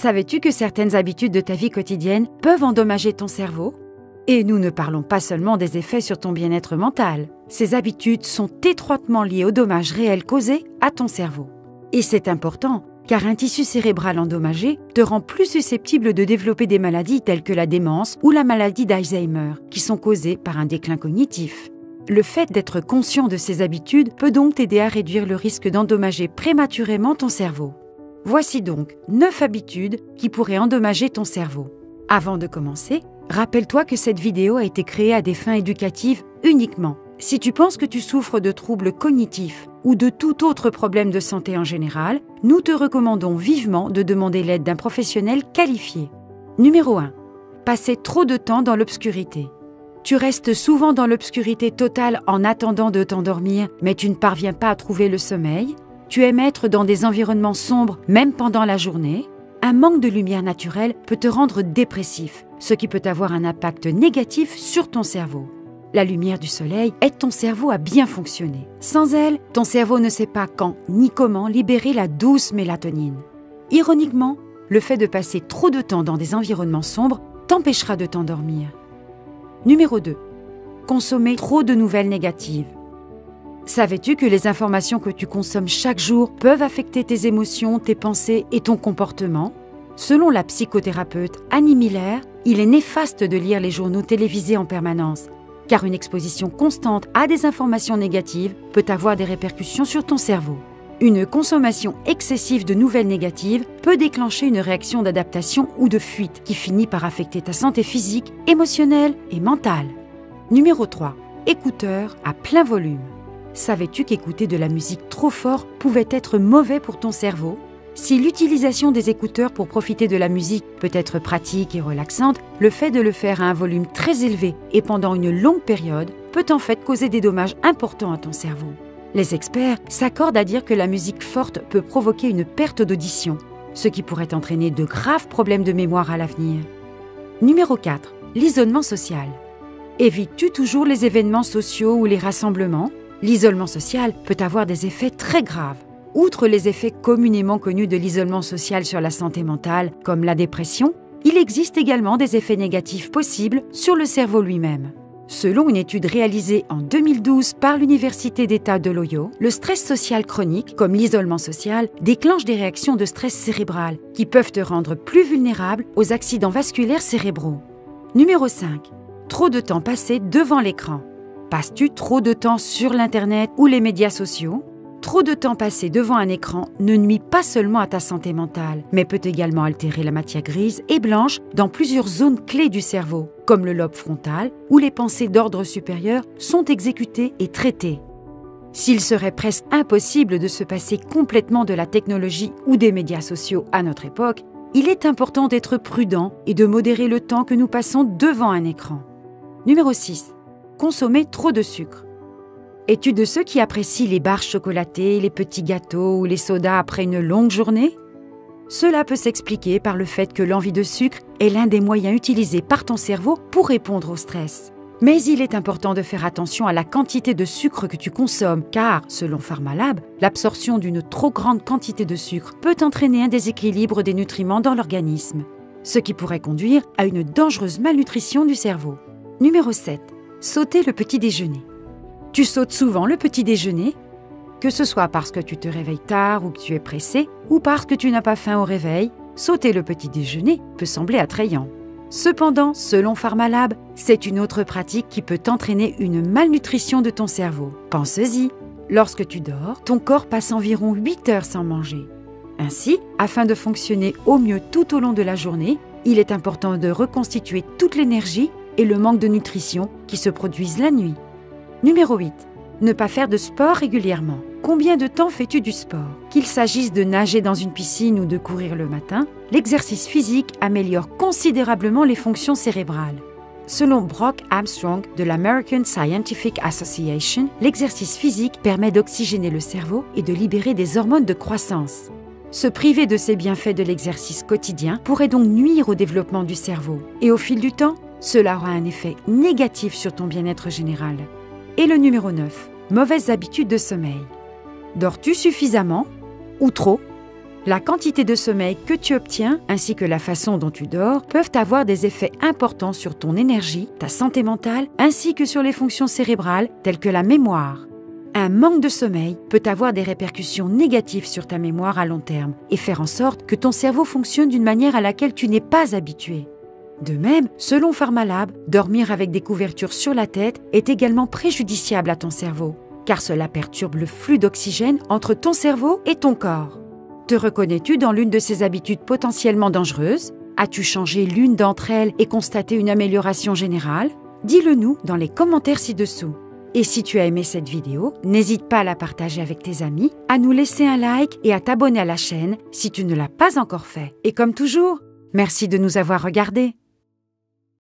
Savais-tu que certaines habitudes de ta vie quotidienne peuvent endommager ton cerveau? Et nous ne parlons pas seulement des effets sur ton bien-être mental. Ces habitudes sont étroitement liées aux dommages réels causés à ton cerveau. Et c'est important, car un tissu cérébral endommagé te rend plus susceptible de développer des maladies telles que la démence ou la maladie d'Alzheimer, qui sont causées par un déclin cognitif. Le fait d'être conscient de ces habitudes peut donc t'aider à réduire le risque d'endommager prématurément ton cerveau. Voici donc 9 habitudes qui pourraient endommager ton cerveau. Avant de commencer, rappelle-toi que cette vidéo a été créée à des fins éducatives uniquement. Si tu penses que tu souffres de troubles cognitifs ou de tout autre problème de santé en général, nous te recommandons vivement de demander l'aide d'un professionnel qualifié. Numéro 1. Passer trop de temps dans l'obscurité. Tu restes souvent dans l'obscurité totale en attendant de t'endormir, mais tu ne parviens pas à trouver le sommeil. Tu aimes être dans des environnements sombres, même pendant la journée. Un manque de lumière naturelle peut te rendre dépressif, ce qui peut avoir un impact négatif sur ton cerveau. La lumière du soleil aide ton cerveau à bien fonctionner. Sans elle, ton cerveau ne sait pas quand ni comment libérer la douce mélatonine. Ironiquement, le fait de passer trop de temps dans des environnements sombres t'empêchera de t'endormir. Numéro 2. Consommer trop de nouvelles négatives. Savais-tu que les informations que tu consommes chaque jour peuvent affecter tes émotions, tes pensées et ton comportement? Selon la psychothérapeute Annie Miller, il est néfaste de lire les journaux télévisés en permanence, car une exposition constante à des informations négatives peut avoir des répercussions sur ton cerveau. Une consommation excessive de nouvelles négatives peut déclencher une réaction d'adaptation ou de fuite qui finit par affecter ta santé physique, émotionnelle et mentale. Numéro 3. Écouteurs à plein volume. Savais-tu qu'écouter de la musique trop fort pouvait être mauvais pour ton cerveau? Si l'utilisation des écouteurs pour profiter de la musique peut être pratique et relaxante, le fait de le faire à un volume très élevé et pendant une longue période peut en fait causer des dommages importants à ton cerveau. Les experts s'accordent à dire que la musique forte peut provoquer une perte d'audition, ce qui pourrait entraîner de graves problèmes de mémoire à l'avenir. Numéro 4. L'isolement social. Évites-tu toujours les événements sociaux ou les rassemblements? L'isolement social peut avoir des effets très graves. Outre les effets communément connus de l'isolement social sur la santé mentale, comme la dépression, il existe également des effets négatifs possibles sur le cerveau lui-même. Selon une étude réalisée en 2012 par l'Université d'État de l'Ohio, le stress social chronique, comme l'isolement social, déclenche des réactions de stress cérébral qui peuvent te rendre plus vulnérable aux accidents vasculaires cérébraux. Numéro 5. Trop de temps passé devant l'écran. Passes-tu trop de temps sur l'Internet ou les médias sociaux? Trop de temps passé devant un écran ne nuit pas seulement à ta santé mentale, mais peut également altérer la matière grise et blanche dans plusieurs zones clés du cerveau, comme le lobe frontal, où les pensées d'ordre supérieur sont exécutées et traitées. S'il serait presque impossible de se passer complètement de la technologie ou des médias sociaux à notre époque, il est important d'être prudent et de modérer le temps que nous passons devant un écran. Numéro 6. Consommer trop de sucre. Es-tu de ceux qui apprécient les barres chocolatées, les petits gâteaux ou les sodas après une longue journée? Cela peut s'expliquer par le fait que l'envie de sucre est l'un des moyens utilisés par ton cerveau pour répondre au stress. Mais il est important de faire attention à la quantité de sucre que tu consommes, car, selon Pharmalab, l'absorption d'une trop grande quantité de sucre peut entraîner un déséquilibre des nutriments dans l'organisme, ce qui pourrait conduire à une dangereuse malnutrition du cerveau. Numéro 7. Sauter le petit déjeuner. Tu sautes souvent le petit déjeuner, que ce soit parce que tu te réveilles tard ou que tu es pressé, ou parce que tu n'as pas faim au réveil, sauter le petit déjeuner peut sembler attrayant. Cependant, selon Pharmalab, c'est une autre pratique qui peut entraîner une malnutrition de ton cerveau. Pense-y, lorsque tu dors, ton corps passe environ 8 heures sans manger. Ainsi, afin de fonctionner au mieux tout au long de la journée, il est important de reconstituer toute l'énergie et le manque de nutrition qui se produisent la nuit. Numéro 8. Ne pas faire de sport régulièrement. Combien de temps fais-tu du sport? Qu'il s'agisse de nager dans une piscine ou de courir le matin, l'exercice physique améliore considérablement les fonctions cérébrales. Selon Brock Armstrong de l'American Scientific Association, l'exercice physique permet d'oxygéner le cerveau et de libérer des hormones de croissance. Se priver de ces bienfaits de l'exercice quotidien pourrait donc nuire au développement du cerveau. Et au fil du temps, cela aura un effet négatif sur ton bien-être général. Et le numéro 9, mauvaises habitudes de sommeil. Dors-tu suffisamment ou trop? La quantité de sommeil que tu obtiens ainsi que la façon dont tu dors peuvent avoir des effets importants sur ton énergie, ta santé mentale ainsi que sur les fonctions cérébrales telles que la mémoire. Un manque de sommeil peut avoir des répercussions négatives sur ta mémoire à long terme et faire en sorte que ton cerveau fonctionne d'une manière à laquelle tu n'es pas habitué. De même, selon Pharmalab, dormir avec des couvertures sur la tête est également préjudiciable à ton cerveau, car cela perturbe le flux d'oxygène entre ton cerveau et ton corps. Te reconnais-tu dans l'une de ces habitudes potentiellement dangereuses? As-tu changé l'une d'entre elles et constaté une amélioration générale? Dis-le nous dans les commentaires ci-dessous. Et si tu as aimé cette vidéo, n'hésite pas à la partager avec tes amis, à nous laisser un like et à t'abonner à la chaîne si tu ne l'as pas encore fait. Et comme toujours, merci de nous avoir regardés.